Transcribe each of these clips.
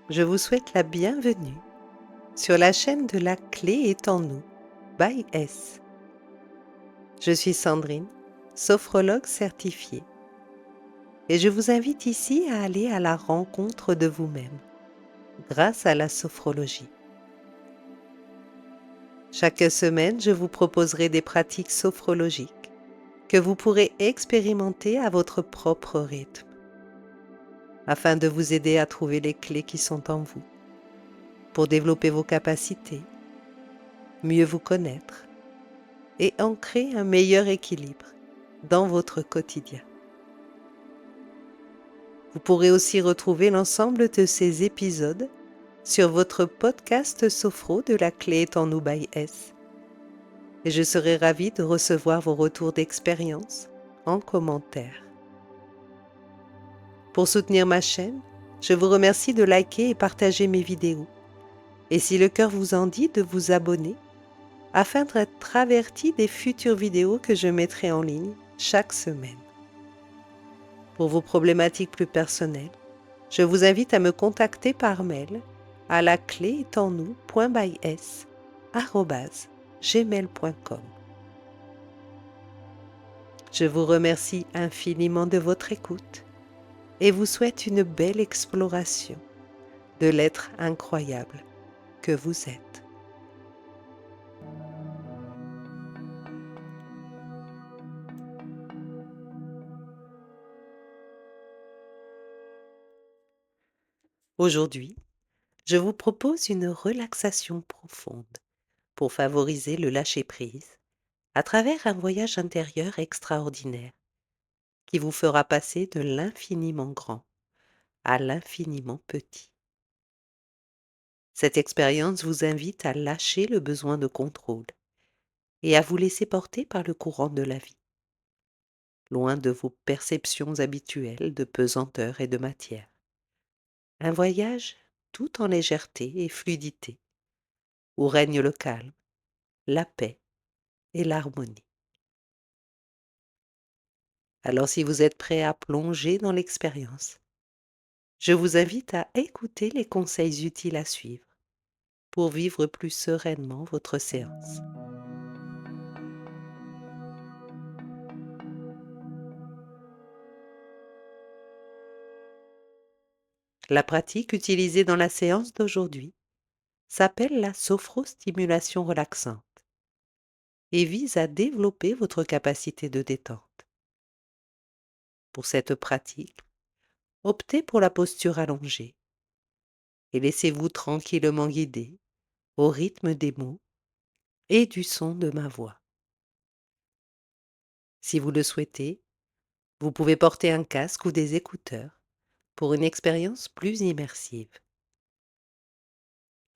Je vous souhaite la bienvenue sur la chaîne de La Clé est en nous, by S. Je suis Sandrine, sophrologue certifiée, et je vous invite ici à aller à la rencontre de vous-même grâce à la sophrologie. Chaque semaine, je vous proposerai des pratiques sophrologiques que vous pourrez expérimenter à votre propre rythme, afin de vous aider à trouver les clés qui sont en vous, pour développer vos capacités, mieux vous connaître et ancrer un meilleur équilibre dans votre quotidien. Vous pourrez aussi retrouver l'ensemble de ces épisodes sur votre podcast Sophro de La Clé est en nous by S. Et je serai ravie de recevoir vos retours d'expérience en commentaire. Pour soutenir ma chaîne, je vous remercie de liker et partager mes vidéos. Et si le cœur vous en dit, de vous abonner afin d'être averti des futures vidéos que je mettrai en ligne chaque semaine. Pour vos problématiques plus personnelles, je vous invite à me contacter par mail à lacléestennous.bys@gmail.com. Je vous remercie infiniment de votre écoute et vous souhaite une belle exploration de l'être incroyable que vous êtes. Aujourd'hui, je vous propose une relaxation profonde pour favoriser le lâcher-prise à travers un voyage intérieur extraordinaire qui vous fera passer de l'infiniment grand à l'infiniment petit. Cette expérience vous invite à lâcher le besoin de contrôle et à vous laisser porter par le courant de la vie, loin de vos perceptions habituelles de pesanteur et de matière. Un voyage tout en légèreté et fluidité, où règne le calme, la paix et l'harmonie. Alors si vous êtes prêt à plonger dans l'expérience, je vous invite à écouter les conseils utiles à suivre pour vivre plus sereinement votre séance. La pratique utilisée dans la séance d'aujourd'hui s'appelle la sophrostimulation relaxante et vise à développer votre capacité de détente. Pour cette pratique, optez pour la posture allongée et laissez-vous tranquillement guider au rythme des mots et du son de ma voix. Si vous le souhaitez, vous pouvez porter un casque ou des écouteurs pour une expérience plus immersive.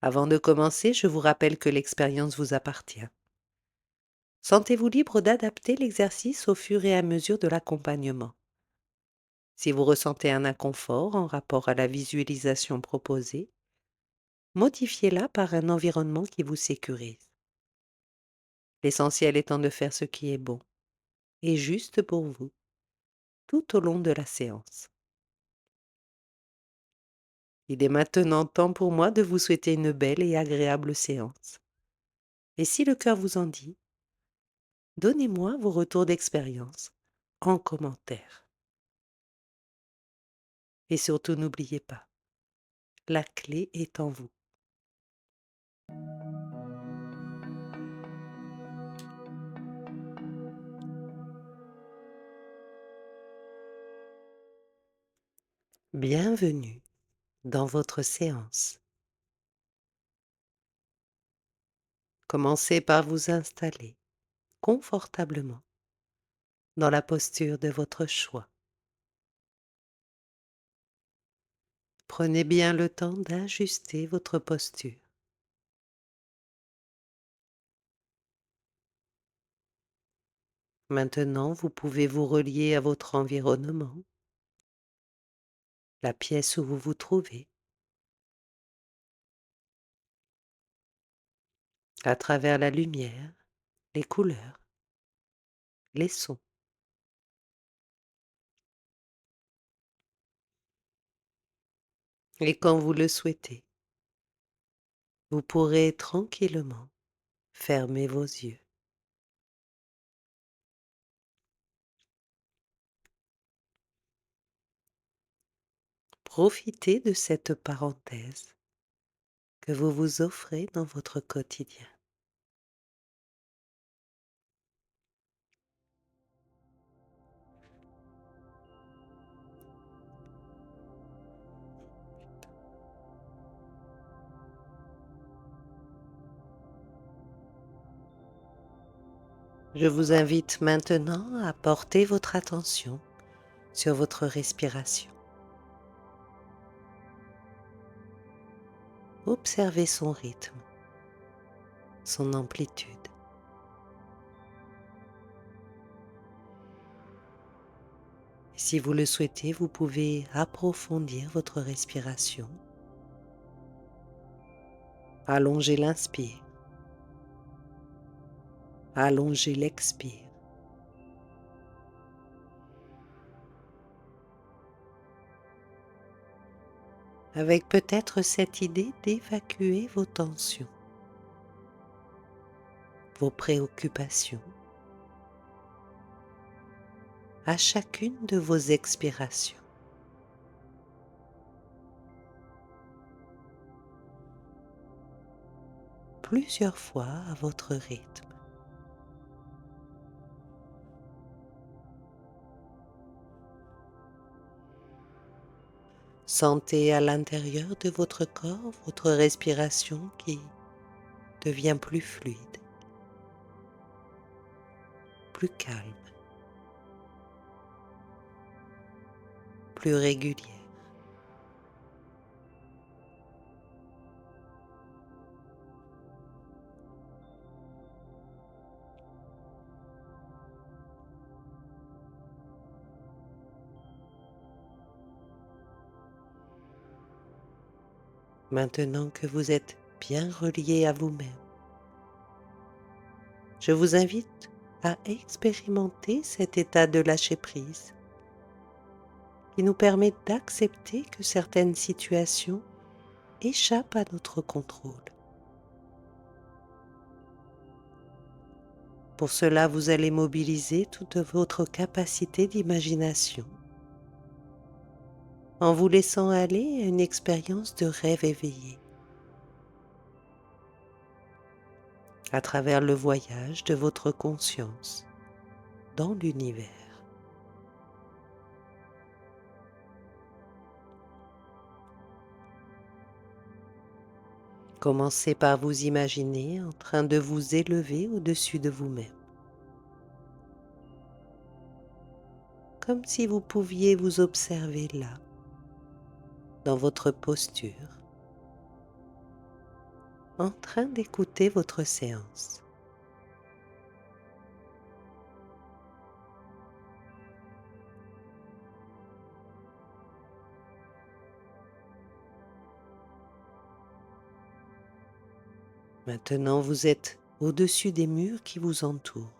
Avant de commencer, je vous rappelle que l'expérience vous appartient. Sentez-vous libre d'adapter l'exercice au fur et à mesure de l'accompagnement. Si vous ressentez un inconfort en rapport à la visualisation proposée, modifiez-la par un environnement qui vous sécurise. L'essentiel étant de faire ce qui est bon et juste pour vous tout au long de la séance. Il est maintenant temps pour moi de vous souhaiter une belle et agréable séance. Et si le cœur vous en dit, donnez-moi vos retours d'expérience en commentaire. Et surtout n'oubliez pas, la clé est en vous. Bienvenue dans votre séance. Commencez par vous installer confortablement dans la posture de votre choix. Prenez bien le temps d'ajuster votre posture. Maintenant, vous pouvez vous relier à votre environnement, la pièce où vous vous trouvez, à travers la lumière, les couleurs, les sons. Et quand vous le souhaitez, vous pourrez tranquillement fermer vos yeux. Profitez de cette parenthèse que vous vous offrez dans votre quotidien. Je vous invite maintenant à porter votre attention sur votre respiration. Observez son rythme, son amplitude. Si vous le souhaitez, vous pouvez approfondir votre respiration. Allongez l'inspire, allongez l'expire. Avec peut-être cette idée d'évacuer vos tensions, vos préoccupations, à chacune de vos expirations. Plusieurs fois à votre rythme. Sentez à l'intérieur de votre corps votre respiration qui devient plus fluide, plus calme, plus régulière. Maintenant que vous êtes bien relié à vous-même, je vous invite à expérimenter cet état de lâcher-prise qui nous permet d'accepter que certaines situations échappent à notre contrôle. Pour cela, vous allez mobiliser toute votre capacité d'imagination en vous laissant aller à une expérience de rêve éveillé à travers le voyage de votre conscience dans l'univers. Commencez par vous imaginer en train de vous élever au-dessus de vous-même, comme si vous pouviez vous observer là, dans votre posture, en train d'écouter votre séance. Maintenant, vous êtes au-dessus des murs qui vous entourent.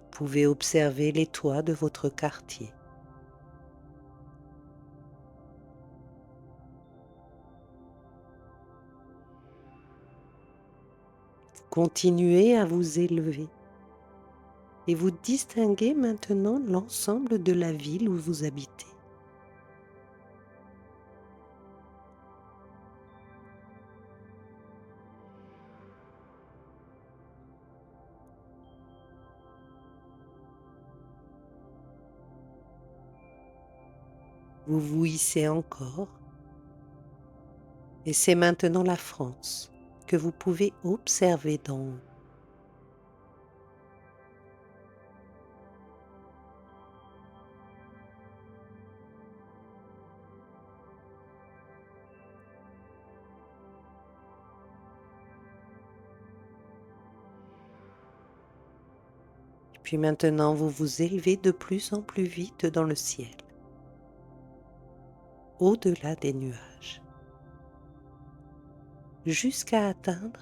Vous pouvez observer les toits de votre quartier. Continuez à vous élever et vous distinguez maintenant l'ensemble de la ville où vous habitez. Vous vous hissez encore et c'est maintenant la France que vous pouvez observer d'en haut. Puis maintenant, vous vous élevez de plus en plus vite dans le ciel, au-delà des nuages, jusqu'à atteindre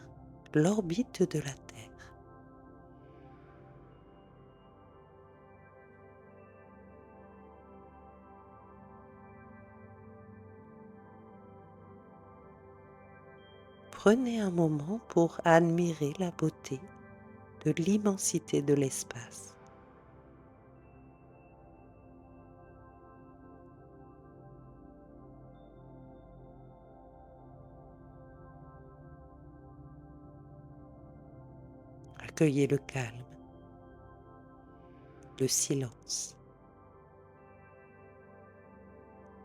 l'orbite de la Terre. Prenez un moment pour admirer la beauté de l'immensité de l'espace. Accueillez le calme, le silence,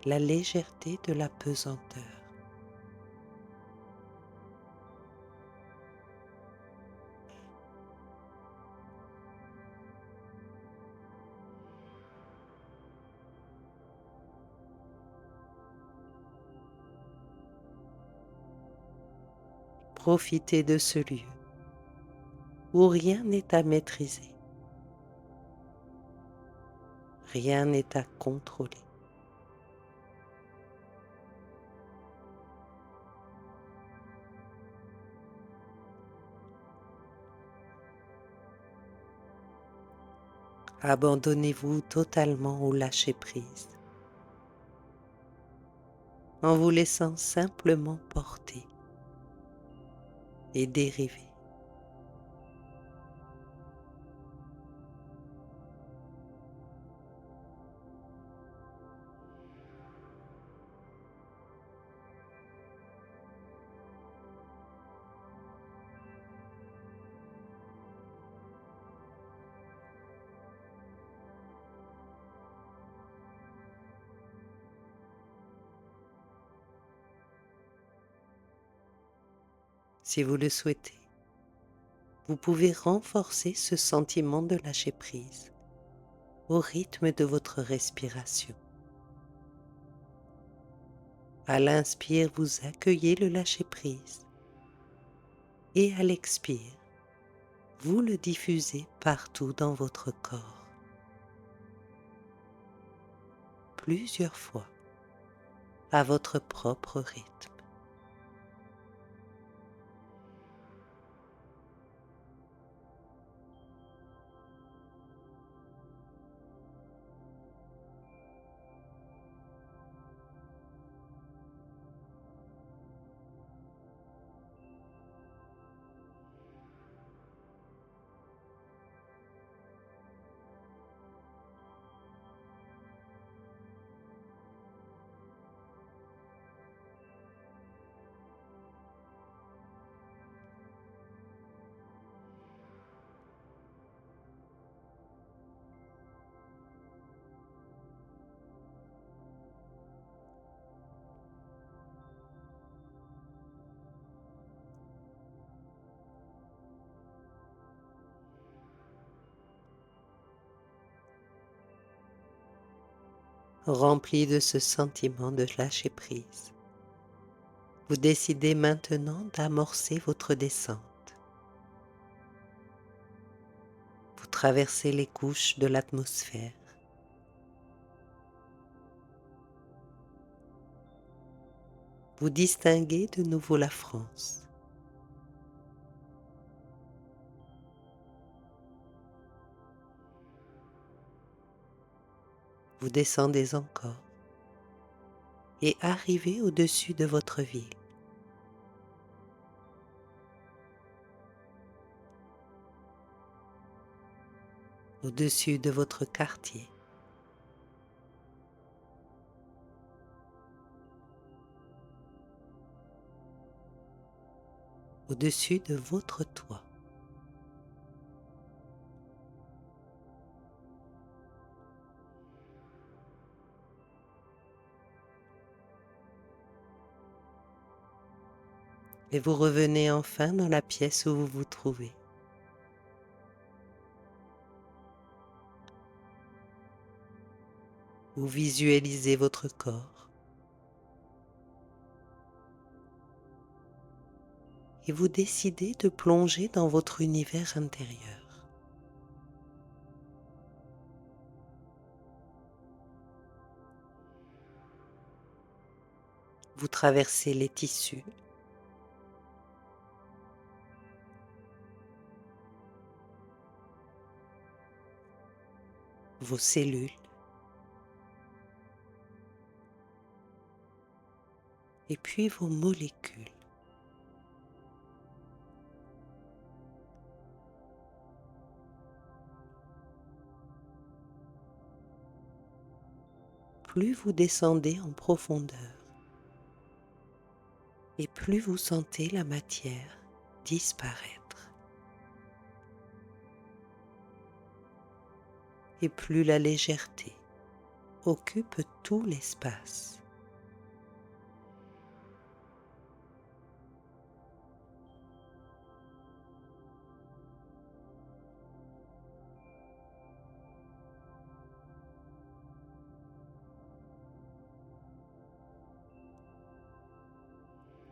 la légèreté de la pesanteur. Profitez de ce lieu où rien n'est à maîtriser, rien n'est à contrôler. Abandonnez-vous totalement au lâcher-prise, en vous laissant simplement porter et dériver. Si vous le souhaitez, vous pouvez renforcer ce sentiment de lâcher-prise au rythme de votre respiration. À l'inspire, vous accueillez le lâcher-prise et à l'expire, vous le diffusez partout dans votre corps, plusieurs fois, à votre propre rythme. Rempli de ce sentiment de lâcher-prise, vous décidez maintenant d'amorcer votre descente. Vous traversez les couches de l'atmosphère. Vous distinguez de nouveau la France. Vous descendez encore et arrivez au-dessus de votre ville. Au-dessus de votre quartier. Au-dessus de votre toit. Et vous revenez enfin dans la pièce où vous vous trouvez. Vous visualisez votre corps et vous décidez de plonger dans votre univers intérieur. Vous traversez les tissus, vos cellules, et puis vos molécules. plus vous descendez en profondeur et plus vous sentez la matière disparaître et plus la légèreté occupe tout l'espace.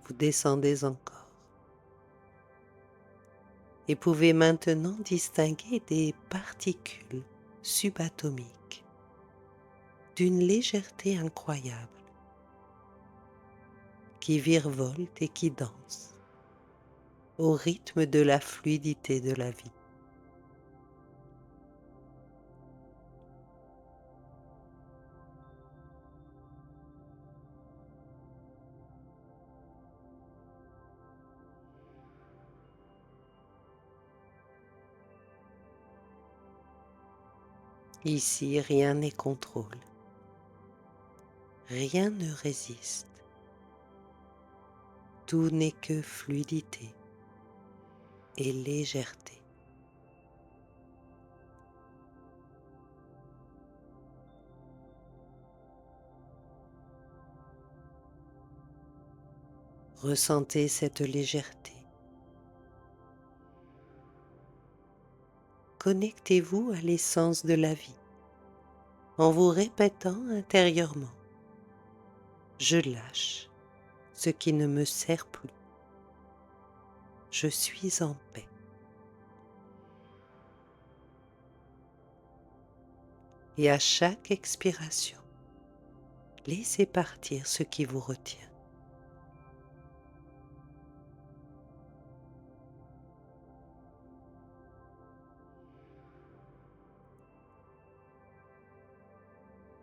Vous descendez encore et pouvez maintenant distinguer des particules subatomiques d'une légèreté incroyable qui virevoltent et qui dansent au rythme de la fluidité de la vie. Ici, rien n'est contrôle, rien ne résiste, tout n'est que fluidité et légèreté. Ressentez cette légèreté. Connectez-vous à l'essence de la vie en vous répétant intérieurement: je lâche ce qui ne me sert plus. Je suis en paix. Et à chaque expiration, laissez partir ce qui vous retient.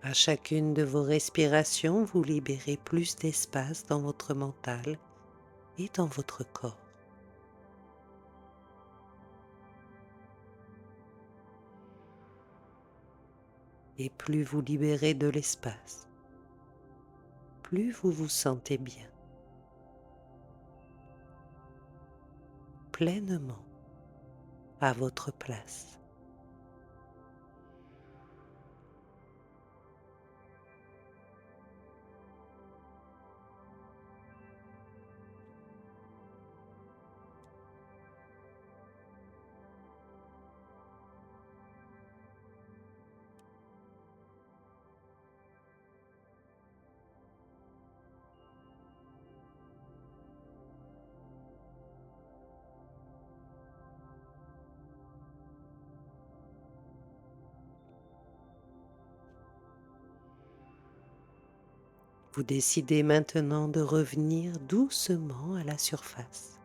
À chacune de vos respirations, vous libérez plus d'espace dans votre mental et dans votre corps. Et plus vous libérez de l'espace, plus vous vous sentez bien, pleinement à votre place. Vous décidez maintenant de revenir doucement à la surface.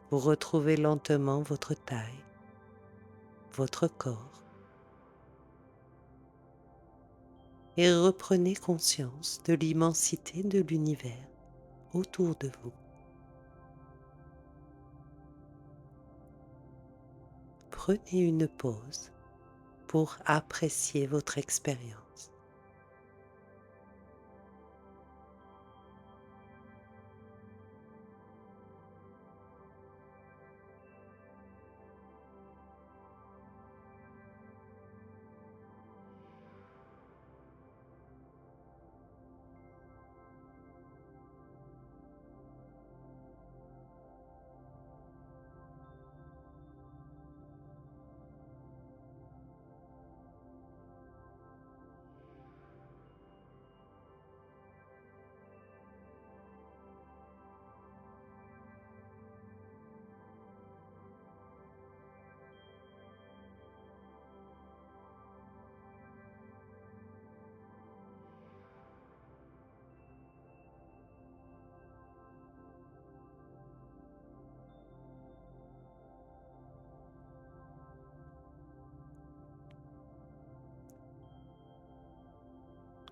Vous retrouvez lentement votre taille, votre corps, et reprenez conscience de l'immensité de l'univers autour de vous. Prenez une pause pour apprécier votre expérience.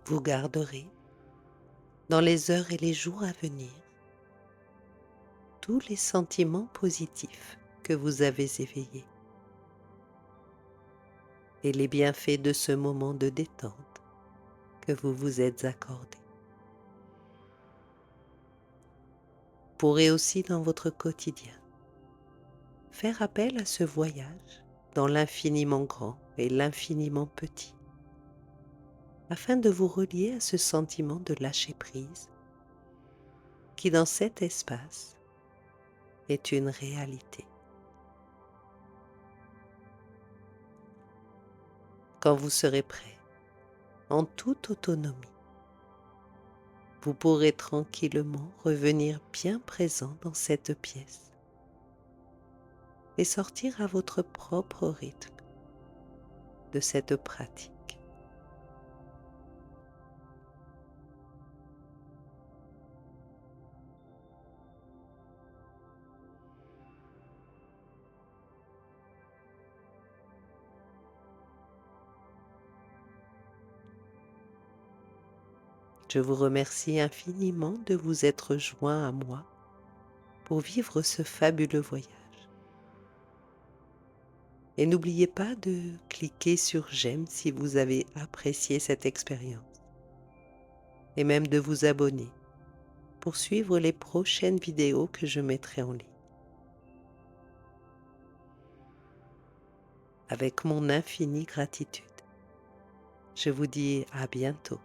Vous garderez, dans les heures et les jours à venir, tous les sentiments positifs que vous avez éveillés. et les bienfaits de ce moment de détente que vous vous êtes accordé. Vous pourrez aussi dans votre quotidien faire appel à ce voyage dans l'infiniment grand et l'infiniment petit, afin de vous relier à ce sentiment de lâcher prise qui dans cet espace est une réalité. Quand vous serez prêt, en toute autonomie, vous pourrez tranquillement revenir bien présent dans cette pièce et sortir à votre propre rythme de cette pratique. Je vous remercie infiniment de vous être joint à moi pour vivre ce fabuleux voyage. Et n'oubliez pas de cliquer sur j'aime si vous avez apprécié cette expérience et même de vous abonner pour suivre les prochaines vidéos que je mettrai en ligne. Avec mon infinie gratitude, je vous dis à bientôt.